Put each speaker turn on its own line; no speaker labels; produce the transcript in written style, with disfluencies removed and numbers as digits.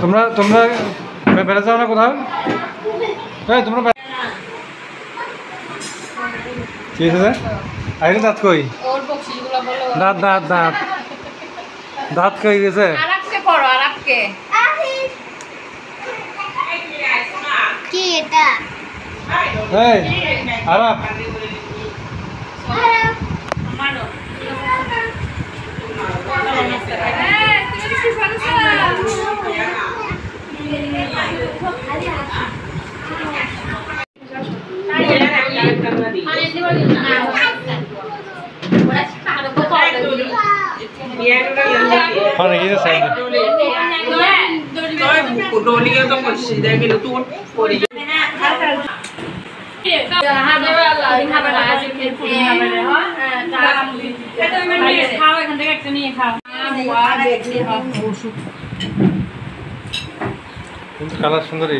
তোমরা তোমরা বেড়ে যাও না কোথাও? তোমরা ঠিক আছে আইলে দাঁত কই? দাঁত দাঁত দাঁত দাঁত কই গেছে?
কি এটা?
এই আরাপ Mana gitu saya.
Dolinya tuh masih dari gitu tuh.
Untuk kalah sendiri.